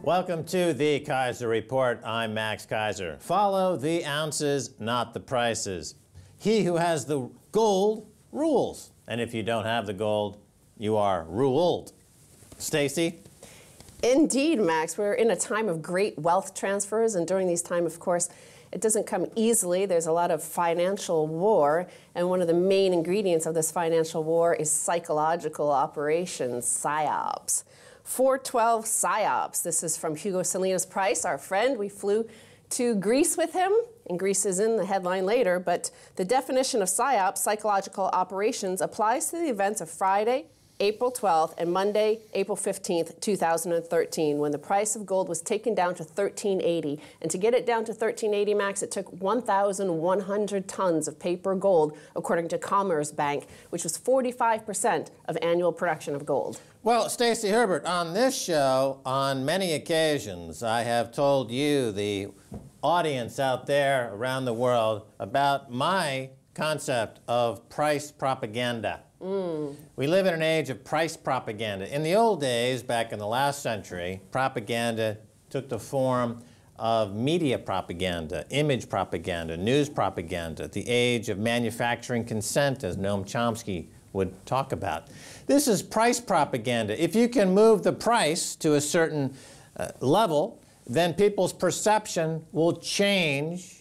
Welcome to the Keiser Report. I'm Max Keiser. Follow the ounces, not the prices. He who has the gold rules. And if you don't have the gold, you are ruled. Stacy? Indeed, Max. We're in a time of great wealth transfers, and during these times, of course, it doesn't come easily. There's a lot of financial war, and one of the main ingredients of this financial war is psychological operations, Psyops. 412 Psyops. This is from Hugo Salinas Price, our friend. We flew to Greece with him, and Greece is in the headline later, but the definition of Psyops, psychological operations, applies to the events of Friday, April 12th, and Monday, April 15th, 2013, when the price of gold was taken down to $13.80. And to get it down to $13.80, Max, it took 1,100 tons of paper gold, according to Commerce Bank, which was 45% of annual production of gold. Well, Stacey Herbert, on this show, on many occasions, I have told you, the audience out there around the world, about my concept of price propaganda. We live in an age of price propaganda. In the old days, back in the last century, propaganda took the form of media propaganda, image propaganda, news propaganda, the age of manufacturing consent, as Noam Chomsky would talk about. This is price propaganda. If you can move the price to a certain level, then people's perception will change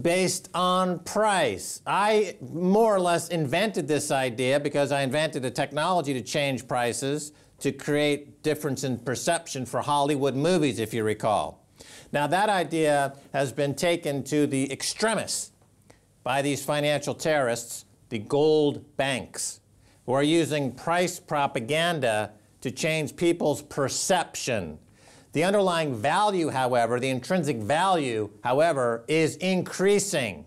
based on price. I more or less invented this idea because I invented a technology to change prices to create difference in perception for Hollywood movies, if you recall. Now that idea has been taken to the extremists by these financial terrorists, the gold banks, who are using price propaganda to change people's perception. The underlying value, however, the intrinsic value, however, is increasing,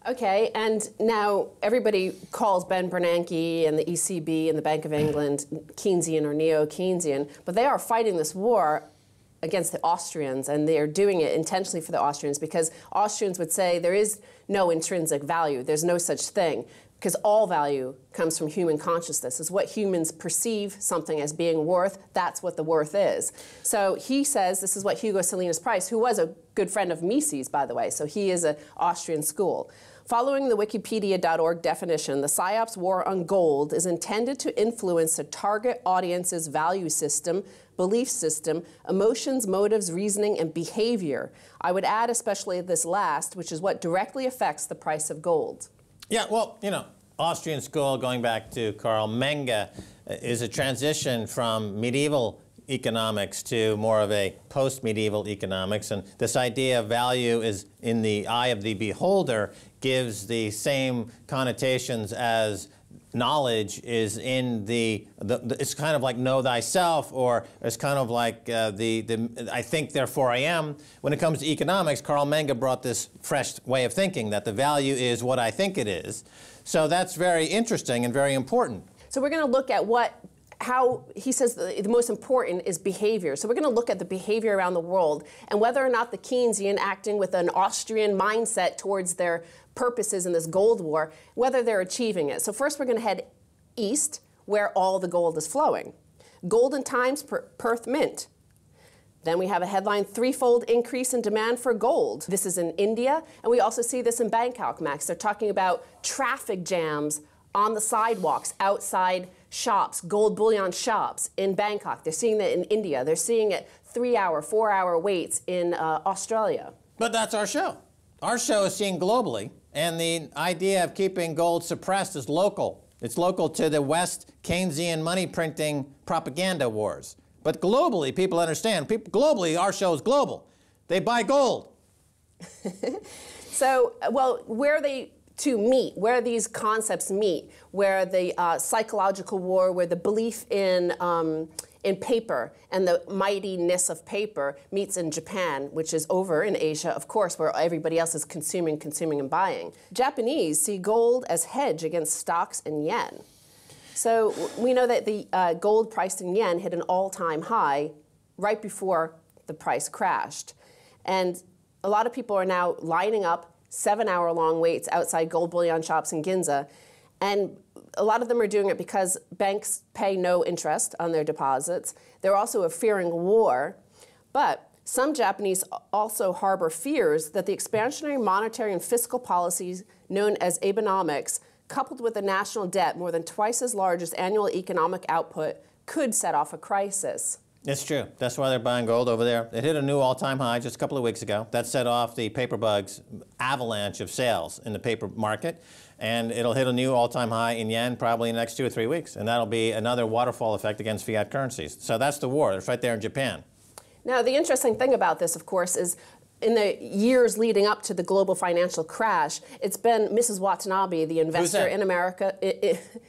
Okay, and now everybody calls Ben Bernanke and the ECB and the Bank of England Keynesian or neo-Keynesian, but they are fighting this war against the Austrians, and they are doing it intentionally for the Austrians because Austrians would say there is no intrinsic value, there's no such thing. Because all value comes from human consciousness. Is what humans perceive something as being worth, that's what the worth is. So he says, this is what Hugo Salinas Price, who was a good friend of Mises, by the way, so he is an Austrian school. Following the Wikipedia.org definition, the Psyops war on gold is intended to influence a target audience's value system, belief system, emotions, motives, reasoning, and behavior. I would add especially this last, which is what directly affects the price of gold. Yeah, well, you know, Austrian school, going back to Carl Menger, is a transition from medieval economics to more of a post-medieval economics. And this idea of value is in the eye of the beholder gives the same connotations as knowledge is in it's kind of like know thyself, or it's kind of like I think therefore I am. When it comes to economics, Carl Menger brought this fresh way of thinking that the value is what I think it is. So that's very interesting and very important. So we're going to look at how he says the most important is behavior. So we're going to look at the behavior around the world and whether or not the Keynesian acting with an Austrian mindset towards their purposes in this gold war, whether they're achieving it. So first we're going to head east where all the gold is flowing. Golden times Perth Mint. Then we have a headline, threefold increase in demand for gold. This is in India, and we also see this in Bangkok, Max. They're talking about traffic jams on the sidewalks, outside shops, gold bullion shops in Bangkok. They're seeing that in India. They're seeing it 3-hour, 4-hour waits in Australia. But that's our show. Our show is seen globally, and the idea of keeping gold suppressed is local. It's local to the West Keynesian money printing propaganda wars. But globally, people understand. Globally, our show is global. They buy gold. So, well, where they to meet, where these concepts meet, where the psychological war, where the belief in paper and the mightiness of paper meets in Japan, which is over in Asia, of course, where everybody else is consuming, and buying. Japanese see gold as hedge against stocks and yen. So we know that the gold priced in yen hit an all-time high right before the price crashed. And a lot of people are now lining up 7-hour-long waits outside gold bullion shops in Ginza. And a lot of them are doing it because banks pay no interest on their deposits. They're also fearing war. But some Japanese also harbor fears that the expansionary monetary and fiscal policies known as Abenomics, coupled with a national debt more than twice as large as annual economic output, could set off a crisis. It's true. That's why they're buying gold over there. It hit a new all-time high just a couple of weeks ago. That set off the paper bug's avalanche of sales in the paper market. And it'll hit a new all-time high in yen probably in the next 2 or 3 weeks. And that'll be another waterfall effect against fiat currencies. So that's the war. It's right there in Japan. Now, the interesting thing about this, of course, is in the years leading up to the global financial crash, it's been Mrs. Watanabe, the investor in America.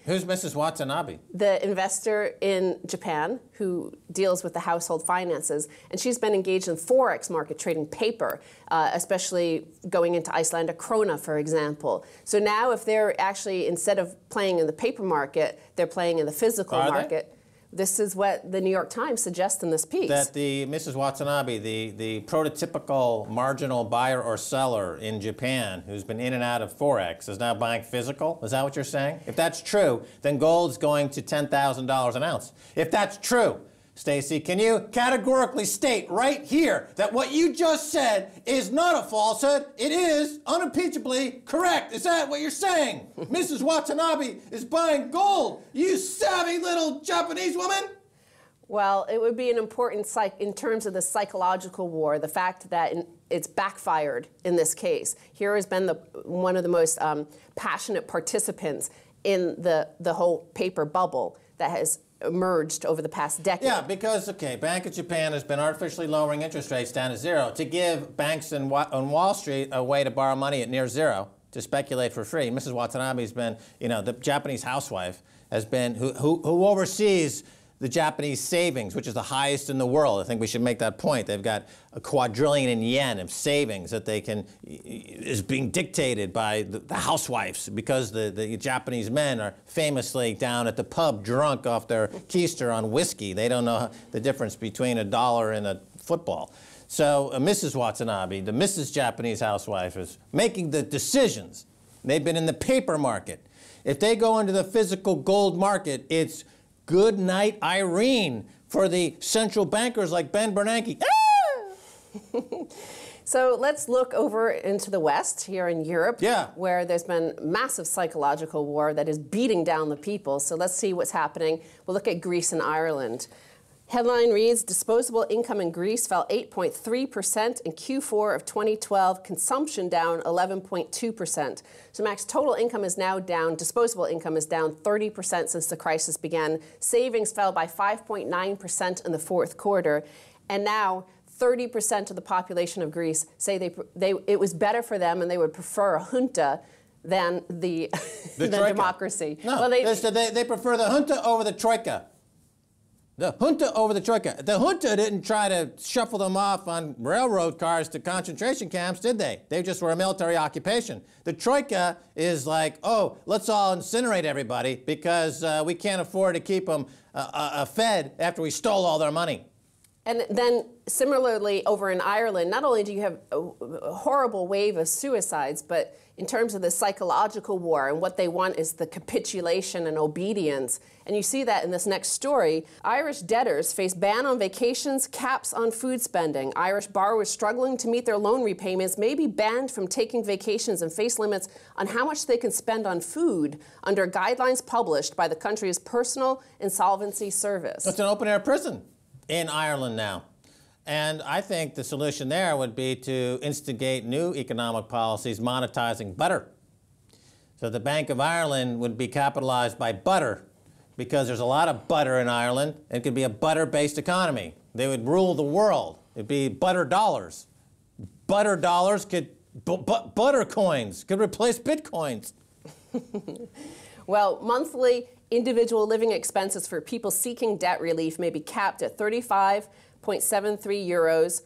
Who's Mrs. Watanabe? The investor in Japan who deals with the household finances. And she's been engaged in Forex market trading paper, especially going into Icelandic krona, for example. So now if they're actually, instead of playing in the paper market, they're playing in the physical market. This is what the New York Times suggests in this piece. That the Mrs. Watanabe, the prototypical marginal buyer or seller in Japan who's been in and out of Forex is now buying physical? Is that what you're saying? If that's true, then gold's going to $10,000 an ounce. If that's true, Stacy, can you categorically state right here that what you just said is not a falsehood? It is unimpeachably correct. Is that what you're saying? Mrs. Watanabe is buying gold. You savvy little Japanese woman. Well, it would be an important in terms of the psychological war, the fact that it's backfired in this case. Here has been one of the most passionate participants in the whole paper bubble that has emerged over the past decade. Yeah, because, okay, Bank of Japan has been artificially lowering interest rates down to zero to give banks on Wall Street a way to borrow money at near zero to speculate for free. Mrs. Watanabe's been, the Japanese housewife has been, who oversees the Japanese savings, which is the highest in the world. I think we should make that point. They've got a quadrillion in yen of savings that they can, is being dictated by the housewives because the Japanese men are famously down at the pub drunk off their keister on whiskey. They don't know the difference between a dollar and a football. So Mrs. Watanabe, the Mrs. Japanese housewife, is making the decisions. They've been in the paper market. If they go into the physical gold market, it's good night, Irene, for the central bankers like Ben Bernanke. Ah! So let's look over into the West, here in Europe, where there's been massive psychological war that is beating down the people. So let's see what's happening. We'll look at Greece and Ireland. Headline reads, disposable income in Greece fell 8.3% in Q4 of 2012, consumption down 11.2%. So Max, total income is now down, disposable income is down 30% since the crisis began. Savings fell by 5.9% in the fourth quarter. And now 30% of the population of Greece say it was better for them and they would prefer a junta than the democracy. No, well, they prefer the junta over the troika. The junta over the troika. The junta didn't try to shuffle them off on railroad cars to concentration camps, did they? They just were a military occupation. The troika is like, oh, let's all incinerate everybody because we can't afford to keep them fed after we stole all their money. And then similarly over in Ireland, not only do you have a horrible wave of suicides, but in terms of the psychological war, and what they want is the capitulation and obedience. And you see that in this next story. Irish debtors face ban on vacations, caps on food spending. Irish borrowers struggling to meet their loan repayments may be banned from taking vacations and face limits on how much they can spend on food under guidelines published by the country's Personal Insolvency Service. It's an open-air prison in Ireland now. And I think the solution there would be to instigate new economic policies monetizing butter. So the Bank of Ireland would be capitalized by butter because there's a lot of butter in Ireland. It could be a butter-based economy. They would rule the world. It'd be butter dollars. Butter dollars could, butter coins could replace bitcoins. Well, monthly individual living expenses for people seeking debt relief may be capped at 35.73 euros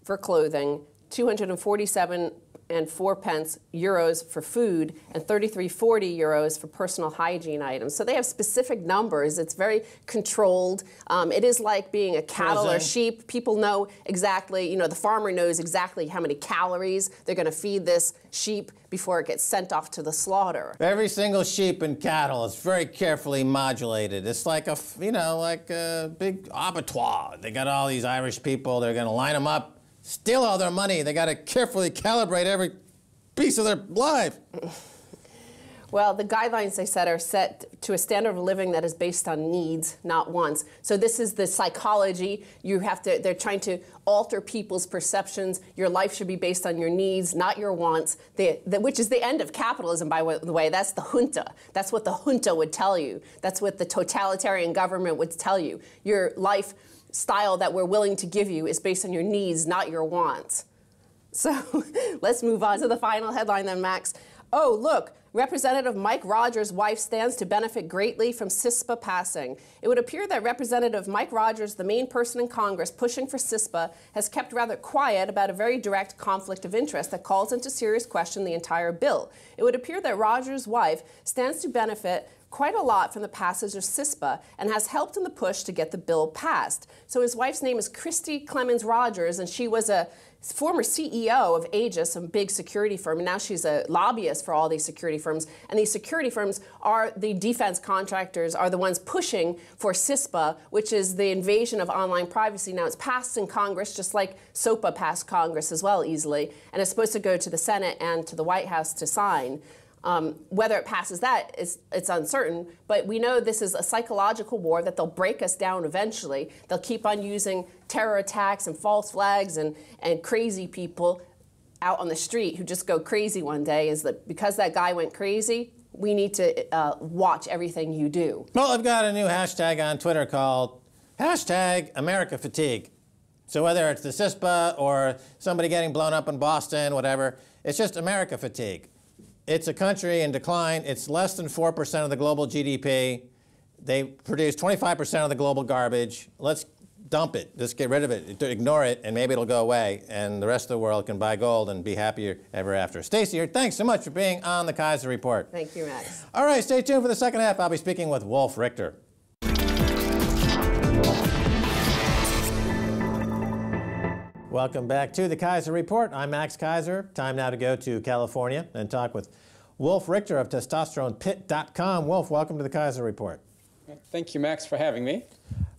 for clothing, 247 euros for food and 33.40 euros for personal hygiene items. So they have specific numbers. It's very controlled. It is like being a cattle or sheep. People know exactly, the farmer knows exactly how many calories they're going to feed this sheep before it gets sent off to the slaughter. Every single sheep and cattle is very carefully modulated. It's like a, like a big abattoir. They got all these Irish people. They're going to line them up, steal all their money. They got to carefully calibrate every piece of their life. Well, the guidelines, they said, are set to a standard of living that is based on needs, not wants. So this is the psychology. They're trying to alter people's perceptions. Your life should be based on your needs, not your wants, which is the end of capitalism, by the way. That's the junta. That's what the junta would tell you. That's what the totalitarian government would tell you. Your lifestyle that we're willing to give you is based on your needs, not your wants. So let's move on to the final headline then, Max. Oh, look. Representative Mike Rogers' wife stands to benefit greatly from CISPA passing. It would appear that Representative Mike Rogers, the main person in Congress pushing for CISPA, has kept rather quiet about a very direct conflict of interest that calls into serious question the entire bill. It would appear that Rogers' wife stands to benefit quite a lot from the passage of CISPA and has helped in the push to get the bill passed. So his wife's name is Christy Clemens Rogers, and she was a former CEO of Aegis, a big security firm, and now she's a lobbyist for all these security firms. And these security firms are the defense contractors, are the ones pushing for CISPA, which is the invasion of online privacy. Now, it's passed in Congress, just like SOPA passed Congress as well easily, and it's supposed to go to the Senate and to the White House to sign. Whether it passes that, it's uncertain, but we know this is a psychological war that they'll break us down eventually. They'll keep on using terror attacks and false flags and crazy people out on the street who just go crazy one day. Is that because that guy went crazy, we need to watch everything you do. Well, I've got a new hashtag on Twitter called #AmericaFatigue. So whether it's the CISPA or somebody getting blown up in Boston, whatever, it's just America fatigue. It's a country in decline. It's less than 4% of the global GDP. They produce 25% of the global garbage. Let's dump it. Just get rid of it. Ignore it, and maybe it'll go away, and the rest of the world can buy gold and be happier ever after. Stacey, thanks so much for being on the Keiser Report. Thank you, Max. All right, stay tuned for the second half. I'll be speaking with Wolf Richter. Welcome back to the Keiser Report. I'm Max Keiser. Time now to go to California and talk with Wolf Richter of TestosteronePit.com. Wolf, welcome to the Keiser Report. Thank you, Max, for having me.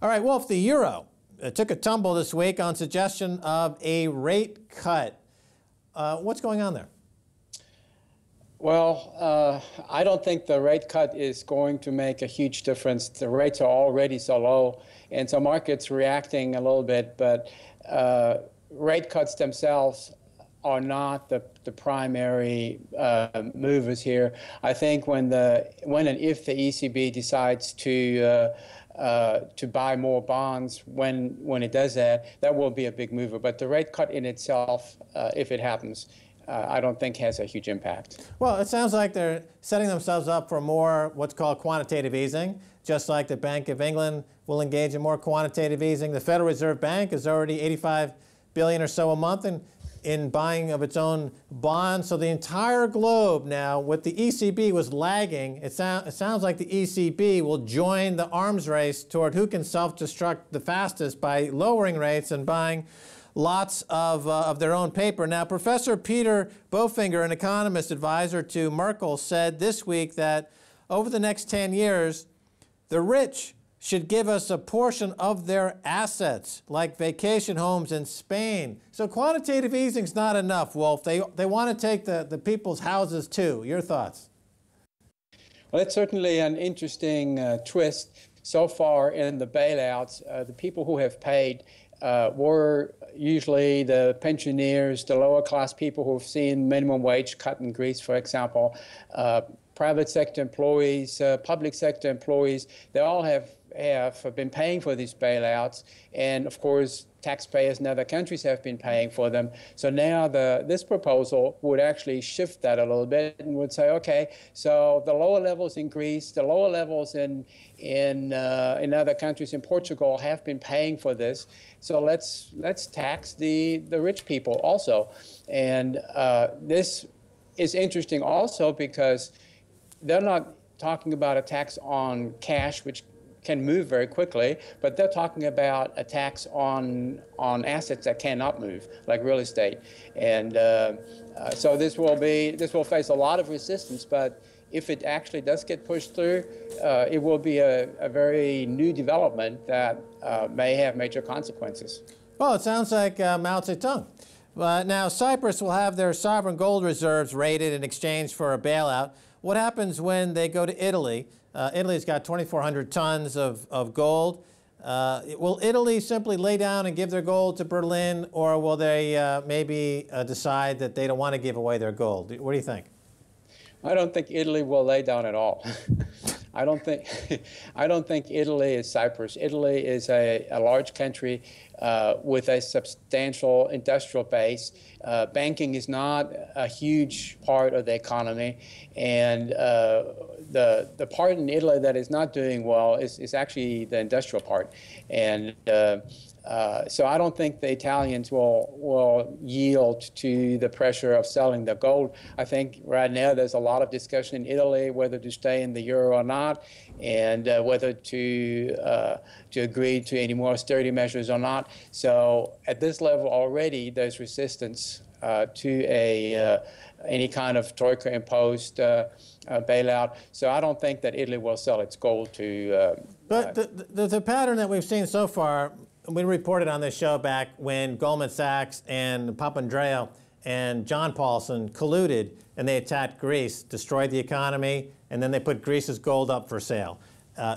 All right, Wolf, the euro took a tumble this week on suggestion of a rate cut. What's going on there? Well, I don't think the rate cut is going to make a huge difference. The rates are already so low, and so markets reacting a little bit, but rate cuts themselves are not the primary movers here. I think when and if the ECB decides to buy more bonds, when it does that, that will be a big mover. But the rate cut in itself, if it happens, I don't think has a huge impact. Well, it sounds like they're setting themselves up for more what's called quantitative easing, just like the Bank of England will engage in more quantitative easing. The Federal Reserve Bank is already $85 billion or so a month in buying of its own bonds. So the entire globe now, with the ECB was lagging, it sounds like the ECB will join the arms race toward who can self-destruct the fastest by lowering rates and buying lots of their own paper. Now, Professor Peter Bofinger, an economist advisor to Merkel, said this week that over the next 10 years, the rich should give us a portion of their assets, like vacation homes in Spain. So quantitative easing's not enough, Wolf. They want to take the people's houses too. Your thoughts? Well, it's certainly an interesting twist. So far in the bailouts, the people who have paid were usually the pensioners, the lower class people who've seen minimum wage cut in Greece, for example, private sector employees, public sector employees. They all have have been paying for these bailouts, and of course, taxpayers in other countries have been paying for them. So now this proposal would actually shift that a little bit and would say, okay, so the lower levels in Greece, the lower levels in other countries, in Portugal, have been paying for this. So let's tax the rich people also. And this is interesting also because they're not talking about a tax on cash, which can move very quickly, but they're talking about a tax on assets that cannot move, like real estate. And so this will face a lot of resistance, but if it actually does get pushed through, it will be a very new development that may have major consequences. Well, it sounds like Mao Zedong. Now, Cyprus will have their sovereign gold reserves raided in exchange for a bailout. What happens when they go to Italy? Italy's got 2,400 tons of gold. Will Italy simply lay down and give their gold to Berlin, or will they maybe decide that they don't want to give away their gold? What do you think? I don't think Italy will lay down at all. I don't think Italy is Cyprus. Italy is a large country with a substantial industrial base. Banking is not a huge part of the economy, and the part in Italy that is not doing well is actually the industrial part. And so I don't think the Italians will yield to the pressure of selling the gold. I think right now there's a lot of discussion in Italy whether to stay in the euro or not, and whether to agree to any more austerity measures or not. So at this level already, there's resistance to any kind of troika-imposed bailout. So I don't think that Italy will sell its gold to... But the pattern that we've seen so far, we reported on this show back when Goldman Sachs and Papandreou and John Paulson colluded and they attacked Greece, destroyed the economy, and then they put Greece's gold up for sale.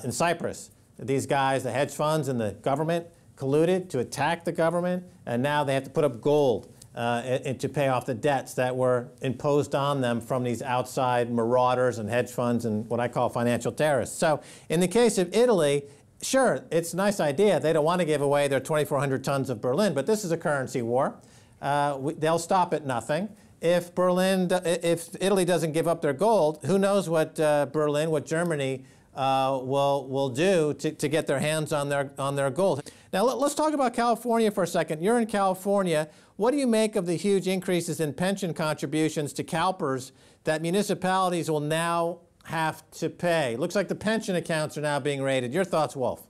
In Cyprus, these guys, the hedge funds and the government, colluded to attack the government, and now they have to put up gold to pay off the debts that were imposed on them from these outside marauders and hedge funds and what I call financial terrorists. So in the case of Italy, sure, it's a nice idea. They don't want to give away their 2,400 tons of Berlin, but this is a currency war. They'll stop at nothing. If Italy doesn't give up their gold, who knows what Berlin, what Germany will do to get their hands on their gold. Now let's talk about California for a second. You're in California. What do you make of the huge increases in pension contributions to CalPERS that municipalities will now have to pay? Looks like the pension accounts are now being raided. Your thoughts, Wolf?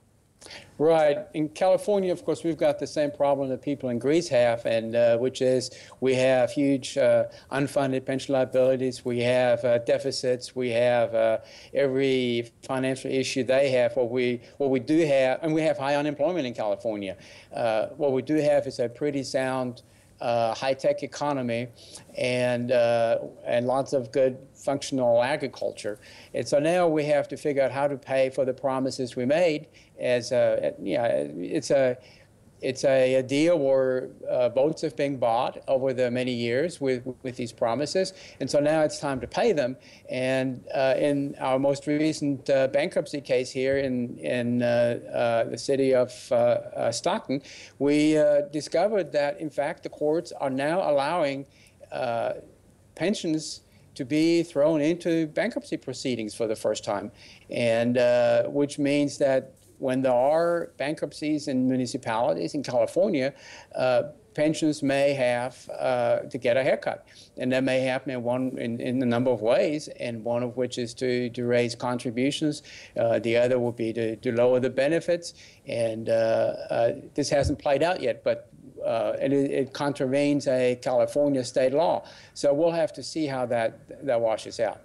Right. In California, of course, we've got the same problem that people in Greece have, and which is we have huge unfunded pension liabilities. We have deficits. We have every financial issue they have. What we do have, and we have high unemployment in California. What we do have is a pretty sound high-tech economy and lots of good functional agriculture. And so now we have to figure out how to pay for the promises we made. It's a deal where votes have been bought over the many years with these promises, and so now it's time to pay them. And in our most recent bankruptcy case here in the city of Stockton, we discovered that in fact the courts are now allowing pensions to be thrown into bankruptcy proceedings for the first time, and which means that when there are bankruptcies in municipalities in California, pensions may have to get a haircut. And that may happen in a number of ways, and one of which is to raise contributions. The other would be to lower the benefits. And this hasn't played out yet, but it contravenes a California state law. So we'll have to see how that washes out.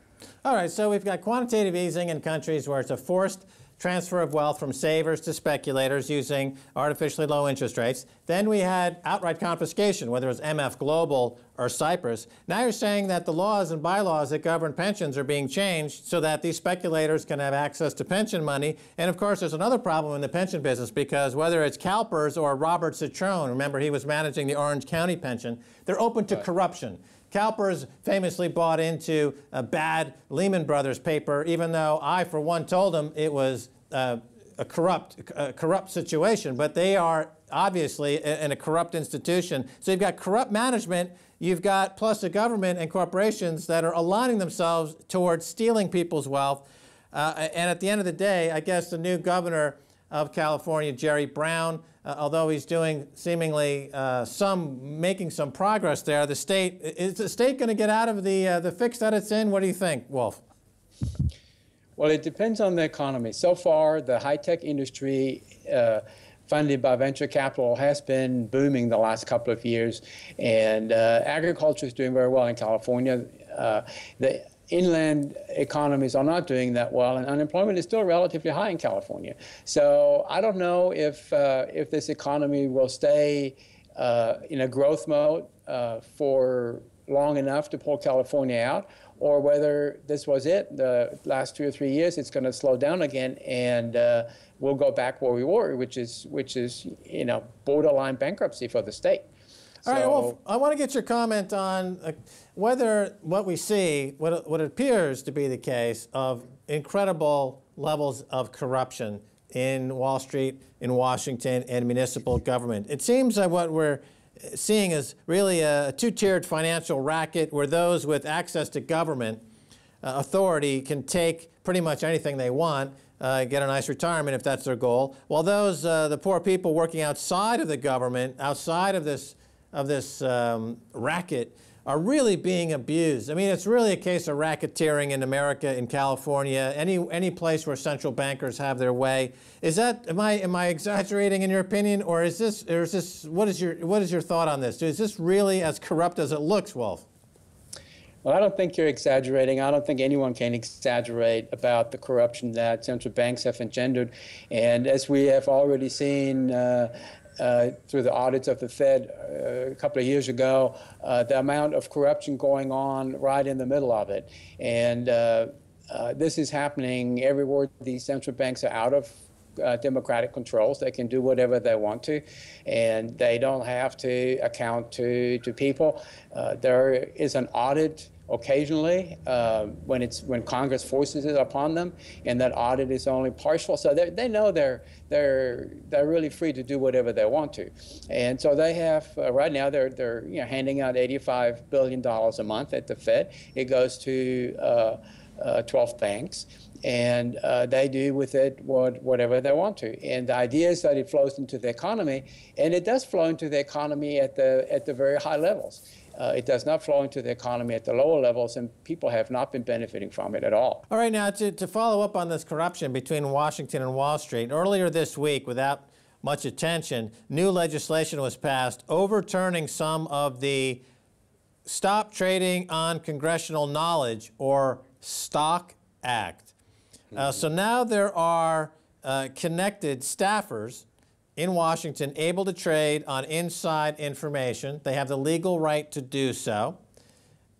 All right, so we've got quantitative easing in countries where it's a forced transfer of wealth from savers to speculators using artificially low interest rates. Then we had outright confiscation, whether it was MF Global or Cyprus. Now you're saying that the laws and bylaws that govern pensions are being changed so that these speculators can have access to pension money. And of course, there's another problem in the pension business, because whether it's CalPERS or Robert Citron, remember he was managing the Orange County pension, they're open to corruption. CalPERS famously bought into a bad Lehman Brothers paper, even though I, for one, told him it was a corrupt situation, but they are obviously in a corrupt institution. So you've got corrupt management, you've got plus the government and corporations that are aligning themselves towards stealing people's wealth. And at the end of the day, I guess the new governor of California, Jerry Brown, although he's doing seemingly making some progress there, is the state going to get out of the fix that it's in? What do you think, Wolf? Well, it depends on the economy. So far, the high-tech industry funded by venture capital has been booming the last couple of years, and agriculture is doing very well in California. The inland economies are not doing that well, and unemployment is still relatively high in California. So I don't know if this economy will stay in a growth mode for long enough to pull California out, or whether this was it. The last 2 or 3 years, it's going to slow down again, and we'll go back where we were, which is borderline bankruptcy for the state. All right, Wolf, I want to get your comment on whether what we see, what appears to be the case of incredible levels of corruption in Wall Street, in Washington, and municipal government. It seems that what we're seeing is really a two-tiered financial racket where those with access to government authority can take pretty much anything they want, get a nice retirement if that's their goal, while those, the poor people working outside of the government, outside of this racket, are really being abused. I mean, it's really a case of racketeering in America, in California, any place where central bankers have their way. Is that, am I exaggerating in your opinion, or is this what is your thought on this? Is this really as corrupt as it looks, Wolf? Well, I don't think you're exaggerating. I don't think anyone can exaggerate about the corruption that central banks have engendered. And as we have already seen through the audits of the Fed a couple of years ago, the amount of corruption going on right in the middle of it. And this is happening everywhere these central banks are out of democratic controls. They can do whatever they want to, and they don't have to account to people. There is an audit occasionally when Congress forces it upon them, and that audit is only partial. So they know they're really free to do whatever they want to, and so they have right now they're handing out $85 billion a month at the Fed. It goes to 12 banks. And they do with it whatever they want to. And the idea is that it flows into the economy, and it does flow into the economy at the very high levels. It does not flow into the economy at the lower levels, and people have not been benefiting from it at all. All right, now to follow up on this corruption between Washington and Wall Street, earlier this week, without much attention, new legislation was passed overturning some of the Stop Trading on Congressional Knowledge, or STOCK Act. So now there are connected staffers in Washington able to trade on inside information. They have the legal right to do so.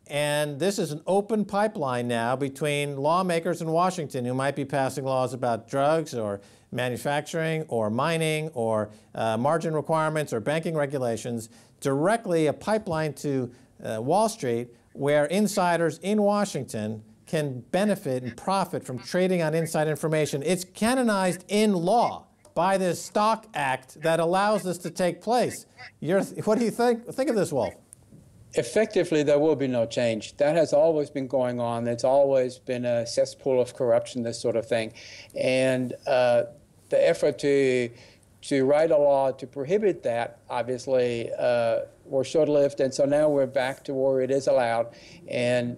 And this is an open pipeline now between lawmakers in Washington who might be passing laws about drugs or manufacturing or mining or margin requirements or banking regulations, directly a pipeline to Wall Street, where insiders in Washington can benefit and profit from trading on inside information. It's canonized in law by this STOCK Act that allows this to take place. What do you think of this, Wolf? Effectively, there will be no change. That has always been going on. It's always been a cesspool of corruption, this sort of thing. And the effort to write a law to prohibit that, obviously, were short-lived, and so now we're back to where it is allowed, and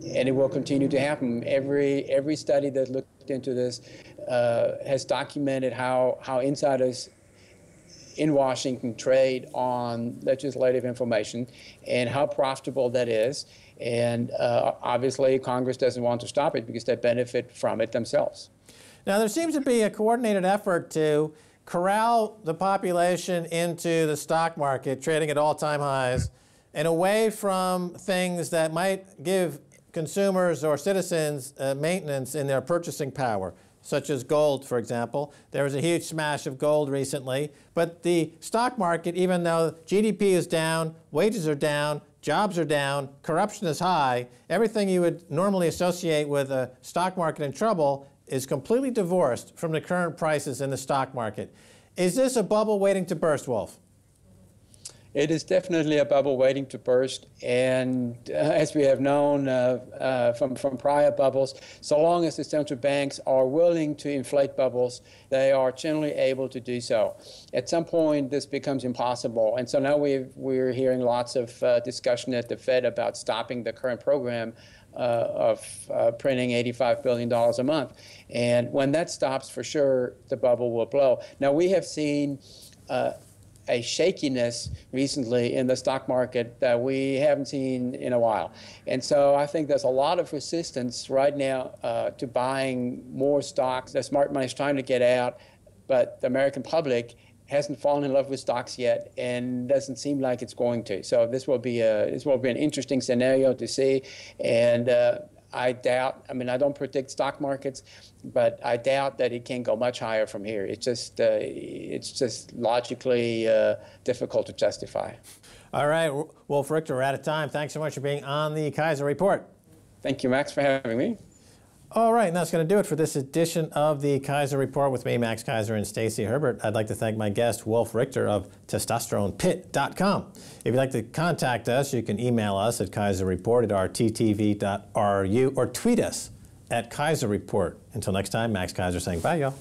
it will continue to happen. Every study that looked into this has documented how insiders in Washington trade on legislative information and how profitable that is. And obviously, Congress doesn't want to stop it because they benefit from it themselves. Now, there seems to be a coordinated effort to corral the population into the stock market, trading at all-time highs, and away from things that might give consumers or citizens maintenance in their purchasing power, such as gold, for example. There was a huge smash of gold recently, but the stock market, even though GDP is down, wages are down, jobs are down, corruption is high, everything you would normally associate with a stock market in trouble is completely divorced from the current prices in the stock market. Is this a bubble waiting to burst, Wolf? It is definitely a bubble waiting to burst, and as we have known from prior bubbles, so long as the central banks are willing to inflate bubbles, they are generally able to do so. At some point, this becomes impossible, and so now we're hearing lots of discussion at the Fed about stopping the current program of printing $85 billion a month. And when that stops, for sure, the bubble will blow. Now, we have seen a shakiness recently in the stock market that we haven't seen in a while. And so I think there's a lot of resistance right now to buying more stocks. The smart money is trying to get out, but the American public hasn't fallen in love with stocks yet and doesn't seem like it's going to. So this will be an interesting scenario to see. And I doubt, I mean, I don't predict stock markets, but I doubt that it can go much higher from here. It's just logically difficult to justify. All right, Wolf Richter, we're out of time. Thanks so much for being on the Keiser Report. Thank you, Max, for having me. All right, and that's going to do it for this edition of the Keiser Report with me, Max Keiser, and Stacey Herbert. I'd like to thank my guest, Wolf Richter of testosteronepit.com. If you'd like to contact us, you can email us at keiserreport@rttv.ru or tweet us at Keiser Report. Until next time, Max Keiser saying bye, y'all.